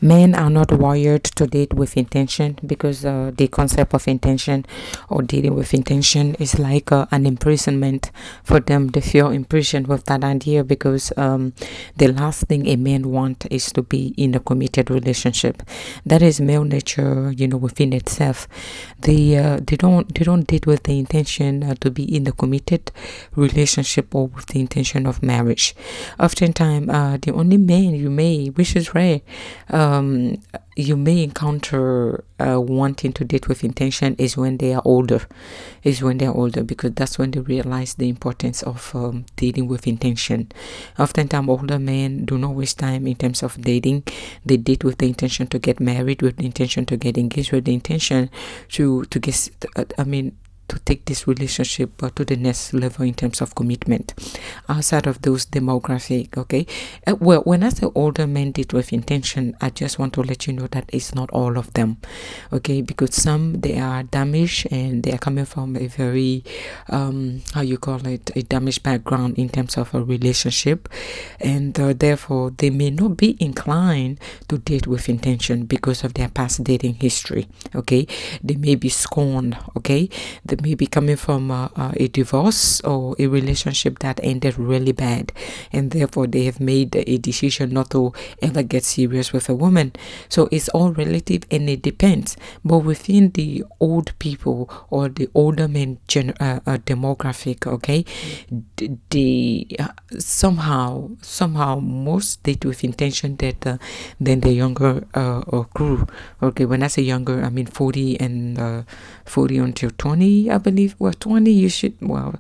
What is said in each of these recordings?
Men are not wired to date with intention because the concept of intention or dating with intention is like an imprisonment for them. They feel imprisoned with that idea because the last thing a man wants is to be in a committed relationship. That is male nature, within itself. They don't date with the intention to be in a committed relationship or with the intention of marriage. Oftentimes, the only man you may, which is rare, you may encounter wanting to date with intention is when they are older because that's when they realize the importance of dating with intention. Oftentimes older men do not waste time in terms of dating. They date with the intention to get married, with the intention to get engaged, with the intention to get to take this relationship to the next level in terms of commitment outside of those demographic. Okay, well, when I say older men date with intention, I just want to let you know that it's not all of them. Okay, because some, they are damaged and they are coming from a very how you call it, a damaged background in terms of a relationship, and therefore they may not be inclined to date with intention because of their past dating history. Okay, they may be scorned. Okay, they may be coming from a divorce or a relationship that ended really bad, and therefore they have made a decision not to ever get serious with a woman. So it's all relative and it depends. But within the old people or the older men demographic, okay, they somehow most date with intention that than the younger crew. Okay, when I say younger, I mean 40 and 40 until 20, I believe. Well, 20 you should, well,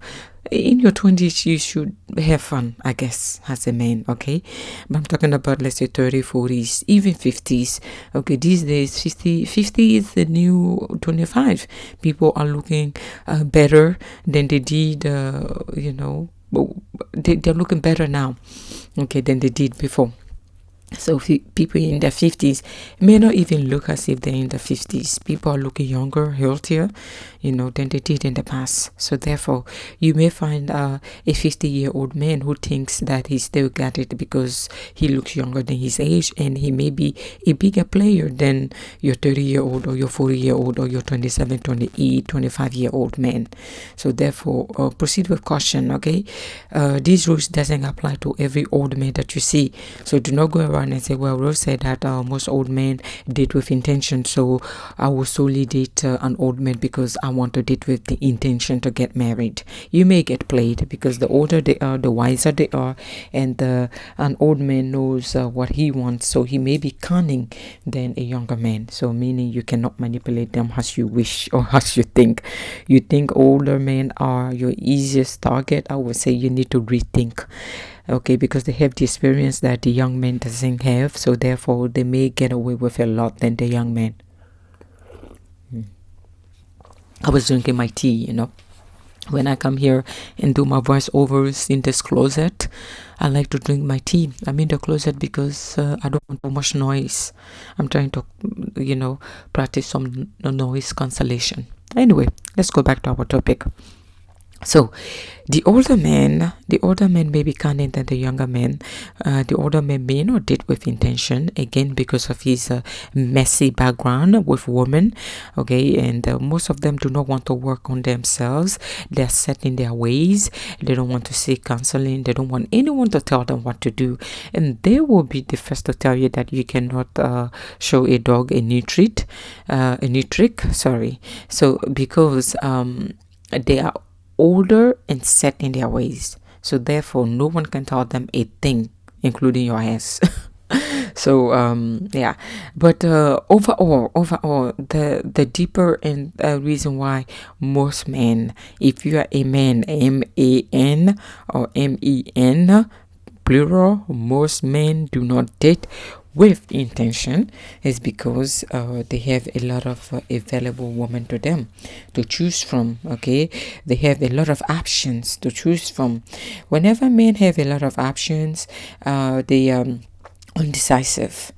in your 20s you should have fun, I guess, as a man. Okay, but I'm talking about, let's say, 30, 40s, even 50s. Okay, these days 50 is the new 25. People are looking better than they did, they're looking better now, okay, than they did before. So people in their 50s may not even look as if they're in their 50s. People are looking younger, healthier, than they did in the past. So therefore, you may find a 50-year-old man who thinks that he still got it because he looks younger than his age, and he may be a bigger player than your 30-year-old or your 40-year-old or your 27, 28, 25-year-old man. So therefore, proceed with caution, okay? These rules doesn't apply to every old man that you see. So do not go around and say, well, Rose said that most old men date with intention, so I will solely date an old man because I want to date with the intention to get married. You may get played because the older they are, the wiser they are, and an old man knows what he wants, so he may be cunning than a younger man. So meaning you cannot manipulate them as you wish or as you think. You think older men are your easiest target? I would say you need to rethink. Okay, because they have the experience that the young man doesn't have, so therefore they may get away with a lot than the young man. I was drinking my tea, when I come here and do my voiceovers in this closet. I like to drink my tea. I'm in the closet because I don't want too much noise. I'm trying to practice some noise cancellation. Anyway, let's go back to our topic. So the older man may be cunning than the younger man. The older man may not date with intention, again because of his messy background with women. Okay, and most of them do not want to work on themselves. They're set in their ways. They don't want to seek counseling. They don't want anyone to tell them what to do, and they will be the first to tell you that you cannot show a dog a new trick. So because they are older and set in their ways, so therefore no one can tell them a thing, including your ass. So yeah, but overall the deeper and reason why most men, if you are a man, man or men plural, most men do not date with intention, is because they have a lot of available women to them to choose from. Okay, they have a lot of options to choose from. Whenever men have a lot of options, they undecisive.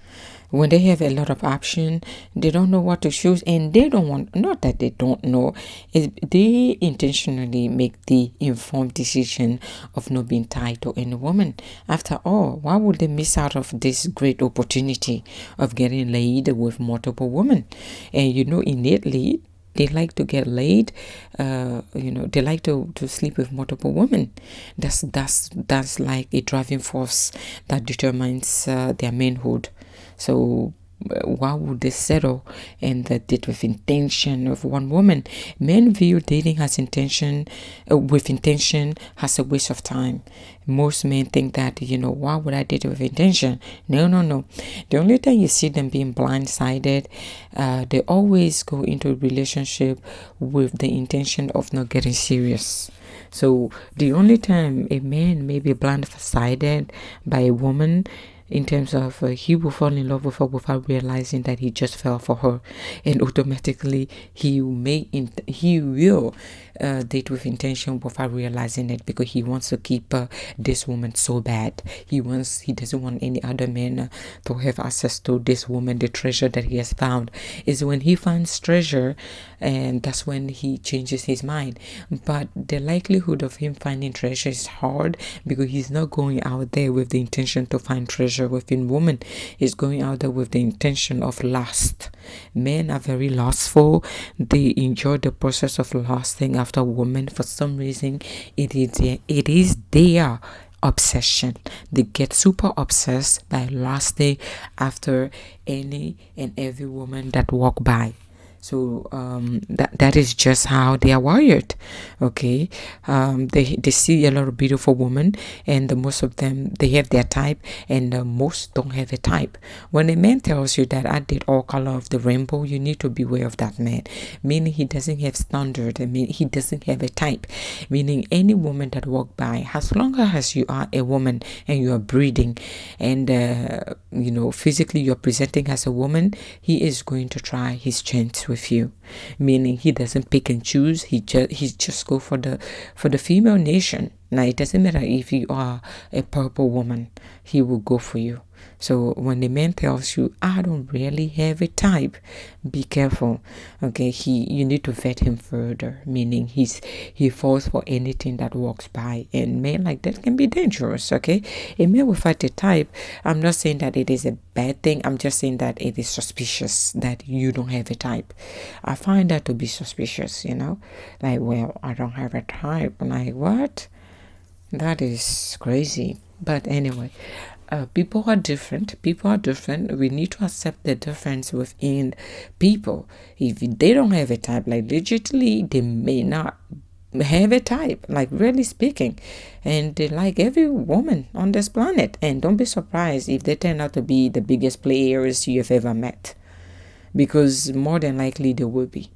When they have a lot of option, they don't know what to choose, and they don't want, not that they don't know, they intentionally make the informed decision of not being tied to any woman. After all, why would they miss out of this great opportunity of getting laid with multiple women? And innately they like to get laid. They like to sleep with multiple women. That's like a driving force that determines their manhood. So why would they settle and date with intention of one woman? Men view dating as intention, with intention, as a waste of time. Most men think that, why would I date with intention? No, no, no. The only time you see them being blindsided, they always go into a relationship with the intention of not getting serious. So the only time a man may be blindsided by a woman, in terms of he will fall in love with her without realizing that he just fell for her, and automatically he will date with intention without realizing it, because he wants to keep this woman so bad. He doesn't want any other man to have access to this woman, the treasure that he has found. Is when he finds treasure, and that's when he changes his mind. But the likelihood of him finding treasure is hard, because he's not going out there with the intention to find treasure within woman. He's going out there with the intention of lust. Men are very lustful. They enjoy the process of lusting after women. For some reason, it is their obsession. They get super obsessed by lusting after any and every woman that walk by. So that is just how they are wired. Okay, they see a lot of beautiful women, and most of them, they have their type, and most don't have a type. When a man tells you that I did all color of the rainbow, you need to beware of that man. Meaning he doesn't have standard. I mean, he doesn't have a type. Meaning any woman that walk by, as long as you are a woman and you are breathing, and physically you're presenting as a woman, he is going to try his chance with you. Meaning he doesn't pick and choose. He just go for the female nation. Now it doesn't matter if you are a purple woman, he will go for you. So when the man tells you, I don't really have a type, be careful. Okay, you need to vet him further. Meaning he falls for anything that walks by, and men like that can be dangerous. Okay, a man without a type, I'm not saying that it is a bad thing. I'm just saying that it is suspicious that you don't have a type. I find that to be suspicious. Like, well, I don't have a type. I'm like, what? That is crazy. But anyway, people are different. We need to accept the difference within people. If they don't have a type, like legitimately, they may not have a type, like really speaking, and they like every woman on this planet. And don't be surprised if they turn out to be the biggest players you have ever met, because more than likely they will be.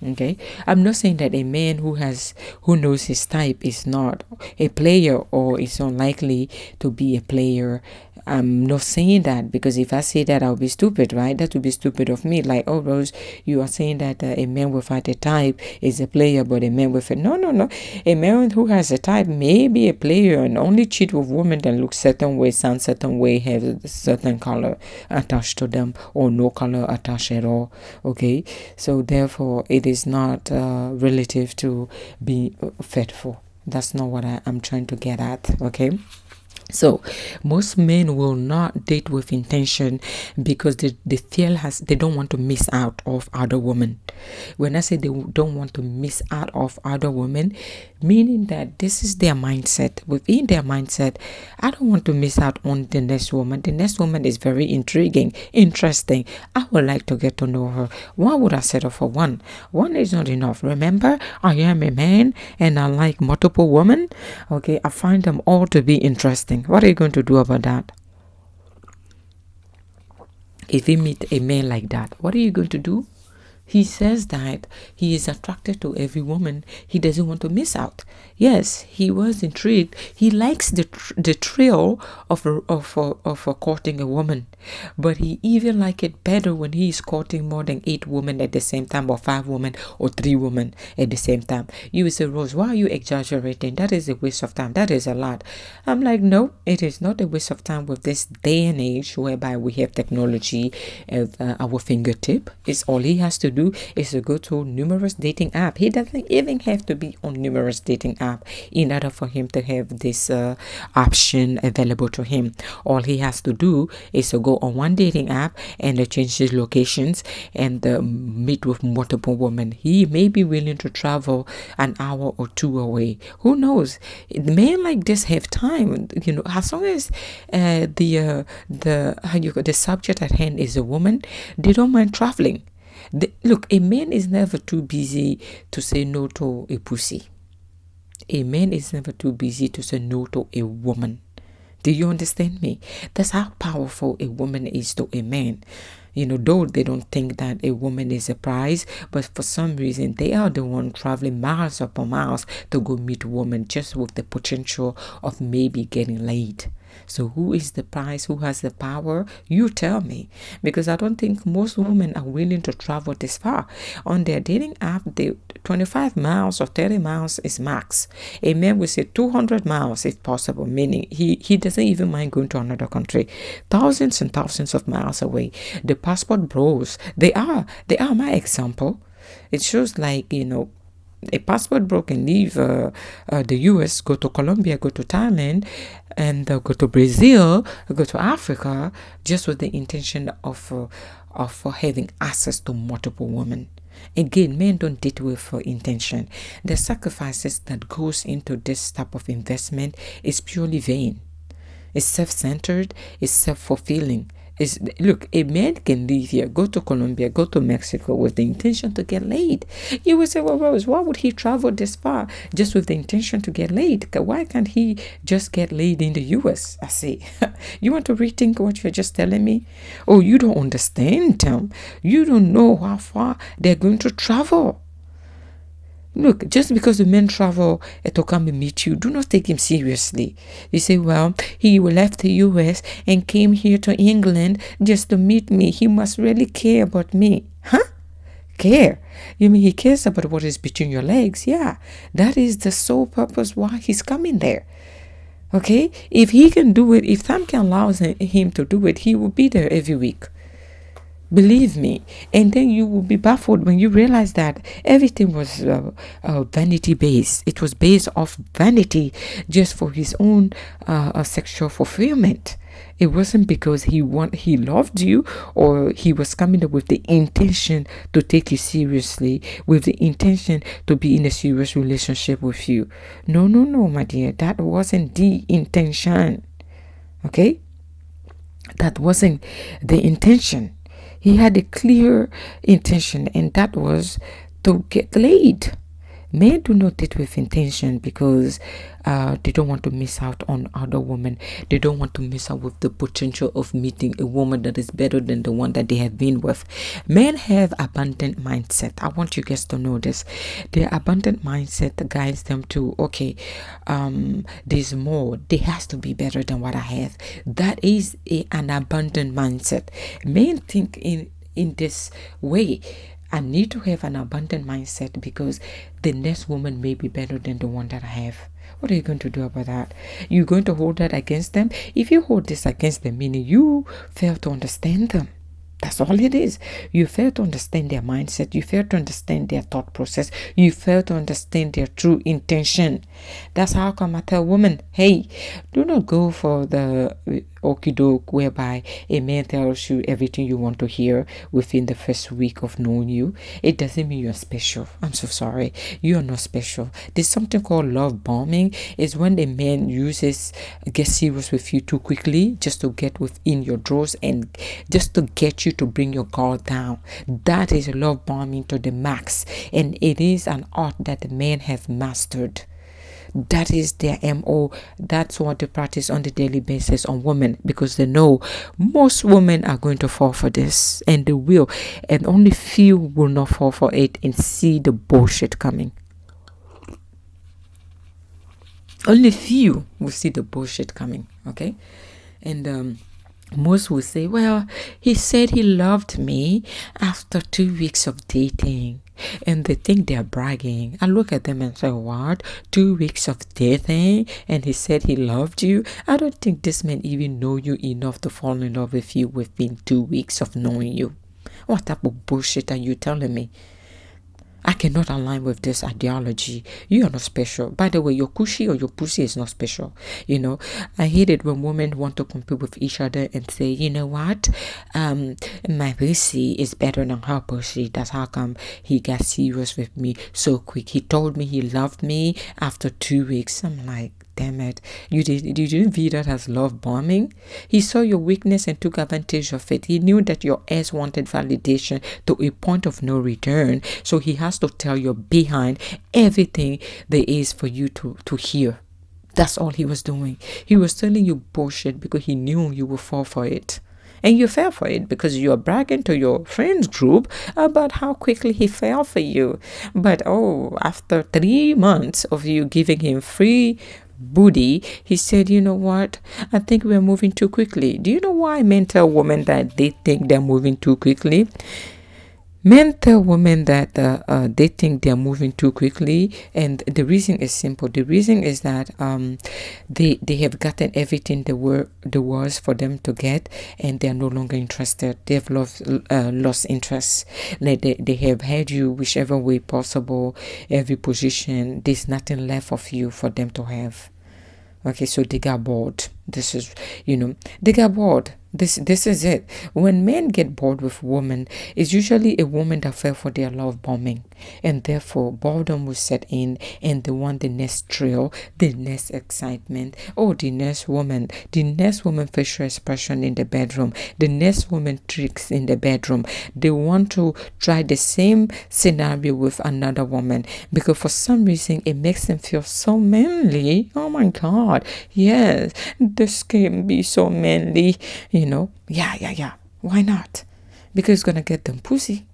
Okay, I'm not saying that a man who knows his type is not a player or is unlikely to be a player. I'm not saying that, because if I say that, I'll be stupid, right? That would be stupid of me. Like, oh, Rose, you are saying that a man without a type is a player, but a man with a... No. A man who has a type may be a player and only cheat with women that look certain way, sound certain way, have a certain color attached to them, or no color attached at all. Okay, so therefore, it is not relative to be faithful. That's not what I'm trying to get at. Okay. So most men will not date with intention, because they feel they don't want to miss out of other women. When I say they don't want to miss out of other women, meaning that this is their mindset. Within their mindset, I don't want to miss out on the next woman. The next woman is very intriguing, interesting. I would like to get to know her. Why would I settle for one? One is not enough. Remember, I am a man and I like multiple women. Okay, I find them all to be interesting. What are you going to do about that? If you meet a man like that, what are you going to do? He says that he is attracted to every woman. He doesn't want to miss out. Yes, he was intrigued. He likes the thrill of courting a woman, but he even like it better when he is courting more than 8 women at the same time, or 5 women, or 3 women at the same time. You will say, Rose, why are you exaggerating? That is a waste of time. That is a lot. I'm like, no, it is not a waste of time with this day and age whereby we have technology at our fingertip. It's all he has to do is to go to numerous dating app. He doesn't even have to be on numerous dating app in order for him to have this option available to him. All he has to do is to go on one dating app and change his locations and meet with multiple women. He may be willing to travel an hour or 2 away. Who knows? Men like this have time, as long as the subject at hand is a woman, they don't mind traveling. Look, a man is never too busy to say no to a pussy. A man is never too busy to say no to a woman. Do you understand me? That's how powerful a woman is to a man. Though they don't think that a woman is a prize, but for some reason they are the one traveling miles upon miles to go meet a woman just with the potential of maybe getting laid. So who is the prize? Who has the power? You tell me. Because I don't think most women are willing to travel this far. On their dating app, 25 miles or 30 miles is max. A man will say 200 miles if possible, meaning he doesn't even mind going to another country. Thousands and thousands of miles away. The passport bros, they are my example. It shows like, a passport bro can leave the US, go to Colombia, go to Thailand, and go to Brazil, go to Africa, just with the intention of having access to multiple women. Again, men don't date with intention. The sacrifices that goes into this type of investment is purely vain. It's self-centered, it's self-fulfilling. Look, a man can leave here, go to Colombia, go to Mexico with the intention to get laid. You would say, well, Rose, why would he travel this far just with the intention to get laid? Why can't he just get laid in the US? I say, you want to rethink what you're just telling me? Oh, you don't understand them. You don't know how far they're going to travel. Look, just because the men travel to come and meet you, do not take him seriously. You say, well, he left the US and came here to England just to meet me. He must really care about me. Huh? Care? You mean he cares about what is between your legs? Yeah, that is the sole purpose why he's coming there. Okay? If he can do it, if time can allow him to do it, he will be there every week. Believe me. And then you will be baffled when you realize that everything was vanity based. It was based off vanity just for his own sexual fulfillment. It wasn't because he loved you, or he was coming up with the intention to take you seriously, with the intention to be in a serious relationship with you. No, my dear. That wasn't the intention. Okay? That wasn't the intention. He had a clear intention, and that was to get laid. Men do not date with intention because they don't want to miss out on other women. They don't want to miss out with the potential of meeting a woman that is better than the one that they have been with. Men have abundant mindset. I want you guys to know this. Their abundant mindset guides them to, okay, there's more. There has to be better than what I have. That is an abundant mindset. Men think in this way. I need to have an abundant mindset because the next woman may be better than the one that I have. What are you going to do about that? You're going to hold that against them? If you hold this against them, meaning you fail to understand them. That's all it is. You fail to understand their mindset. You fail to understand their thought process. You fail to understand their true intention. That's how come I tell women, hey, do not go for the okie doke whereby a man tells you everything you want to hear within the first week of knowing you. It doesn't mean you're special. I'm so sorry. You are not special. There's something called love bombing. It's when a man gets serious with you too quickly just to get within your drawers and just to get you to bring your guard down. That is love bombing to the max, and it is an art that the man has mastered. That is their MO. That's what they practice on the daily basis on women, because they know most women are going to fall for this, and they will, and only few will not fall for it and see the bullshit coming. Only few will see the bullshit coming, okay? And most will say, well, he said he loved me after 2 weeks of dating. And they think they're bragging. I look at them and say, what? 2 weeks of dating? And he said he loved you? I don't think this man even know you enough to fall in love with you within 2 weeks of knowing you. What type of bullshit are you telling me? I cannot align with this ideology. You are not special. By the way, your cushy or your pussy is not special. I hate it when women want to compete with each other and say, you know what? My pussy is better than her pussy. That's how come he got serious with me so quick. He told me he loved me after 2 weeks. I'm like, damn it. You didn't view that as love bombing? He saw your weakness and took advantage of it. He knew that your ass wanted validation to a point of no return. So he has to tell your behind everything there is for you to hear. That's all he was doing. He was telling you bullshit because he knew you would fall for it. And you fell for it because you are bragging to your friends group about how quickly he fell for you. But after 3 months of you giving him free booty, he said, you know what? I think we're moving too quickly. Do you know why men tell women that they think they're moving too quickly? Men tell women that they think they're moving too quickly, and the reason is simple. The reason is that they have gotten everything there was for them to get, and they are no longer interested. They have lost interest. They have had you whichever way possible, every position. There's nothing left of you for them to have. Okay, so they got bored. This is, they got bored. This is it. When men get bored with women, it's usually a woman that fell for their love bombing, and therefore boredom will set in, and they want the next thrill, the next excitement. The next woman facial expression in the bedroom, the next woman tricks in the bedroom. They want to try the same scenario with another woman because for some reason it makes them feel so manly. Oh my God, yes, this can be so manly. Yeah. Why not? Because it's going to get them pussy.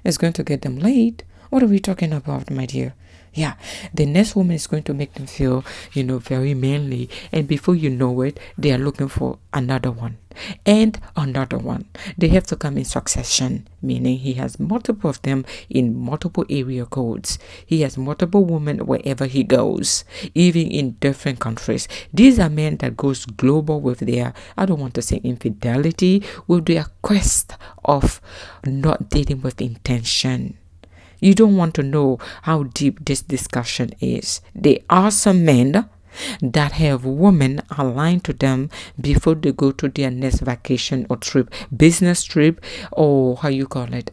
It's going to get them laid. What are we talking about, my dear? Yeah, the next woman is going to make them feel, very manly. And before you know it, they are looking for another one and another one. They have to come in succession, meaning he has multiple of them in multiple area codes. He has multiple women wherever he goes, even in different countries. These are men that goes global with their, I don't want to say infidelity, with their quest of not dating with intention. You don't want to know how deep this discussion is. There are some men that have women aligned to them before they go to their next vacation or trip, business trip, or how you call it,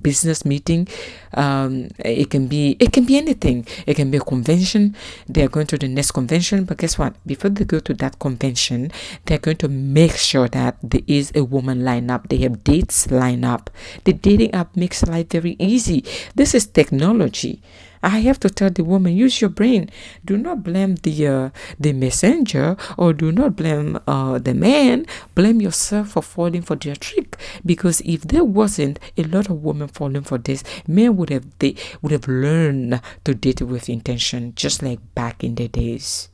business meeting. It can be anything. It can be a convention. They are going to the next convention, but guess what? Before they go to that convention, they're going to make sure that there is a woman line up. They have dates line up. The dating app makes life very easy. This is technology. I have to tell the woman, use your brain. Do not blame the messenger, or do not blame the man. Blame yourself for falling for their trick. Because if there wasn't a lot of women falling for this, men would have learned to date with intention, just like back in the days,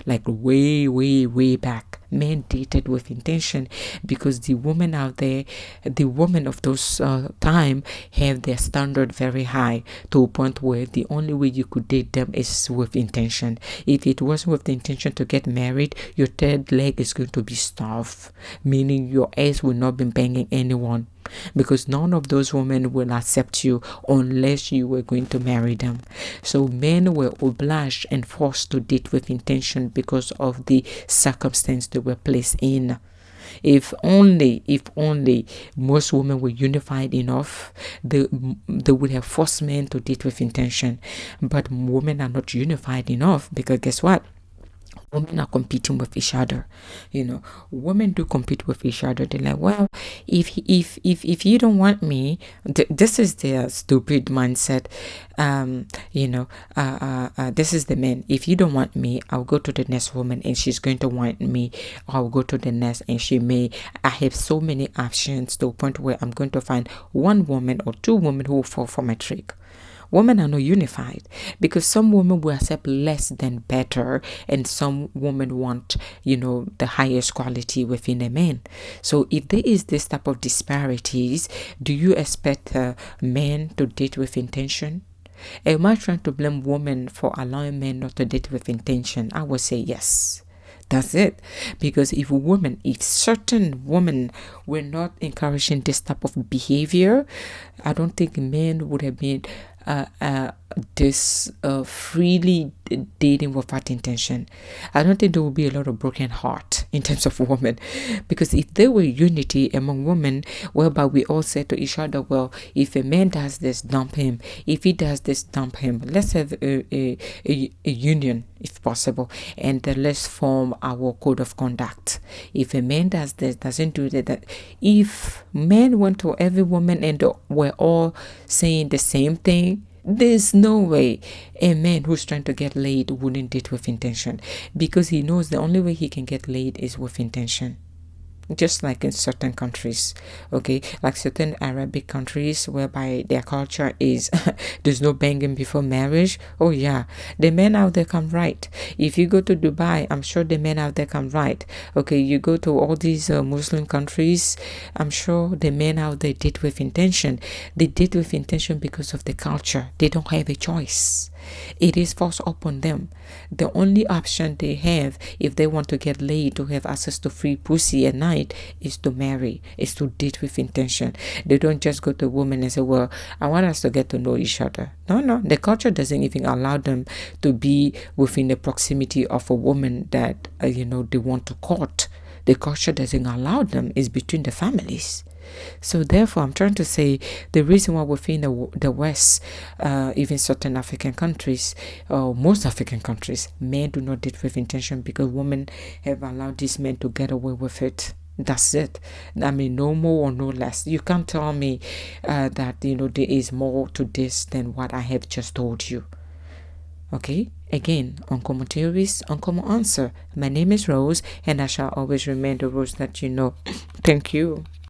like way back. Men dated with intention because the women out there, the women of those time, have their standard very high to a point where the only way you could date them is with intention. If it wasn't with the intention to get married, your third leg is going to be starved, meaning your ass will not be banging anyone, because none of those women will accept you unless you were going to marry them. So men were obliged and forced to date with intention because of the circumstance they were placed in. If only most women were unified enough, they would have forced men to date with intention. But women are not unified enough, because guess what? Women are competing with each other. Women do compete with each other. They're like, well, if you don't want me, this is their stupid mindset. This is the men. If you don't want me, I'll go to the next woman and she's going to want me. I'll go to the next and she may. I have so many options to a point where I'm going to find one woman or two women who will fall for my trick. Women are not unified because some women will accept less than better, and some women want, the highest quality within a man. So if there is this type of disparities, do you expect men to date with intention? Am I trying to blame women for allowing men not to date with intention? I would say yes. That's it. Because if certain women were not encouraging this type of behavior, I don't think men would have been this freely dating without intention. I don't think there will be a lot of broken heart in terms of women, because if there were unity among women, whereby we all say to each other, well, if a man does this, dump him. If he does this, dump him. Let's have a union if possible, and then let's form our code of conduct. If a man does this, doesn't do that, if men went to every woman and were all saying the same thing, there's no way a man who's trying to get laid wouldn't date with intention, because he knows the only way he can get laid is with intention. Just like in certain countries, okay, like certain Arabic countries whereby their culture is there's no banging before marriage. Oh yeah, the men out there come right. If you go to Dubai, I'm sure the men out there come right. Okay, you go to all these Muslim countries, I'm sure the men out there date with intention. They date with intention because of the culture. They don't have a choice. It is forced upon them. The only option they have if they want to get laid, to have access to free pussy at night, is to marry, is to date with intention. They don't just go to a woman and say, well, I want us to get to know each other. No, the culture doesn't even allow them to be within the proximity of a woman that they want to court. The culture doesn't allow them. It's between the families. So therefore, I'm trying to say the reason why within the West, even certain African countries, most African countries, men do not date with intention, because women have allowed these men to get away with it. That's it. I mean, no more or no less. You can't tell me that there is more to this than what I have just told you. Okay, again, uncommon theories, uncommon answer. My name is Rose, and I shall always remain the Rose that you know. Thank you.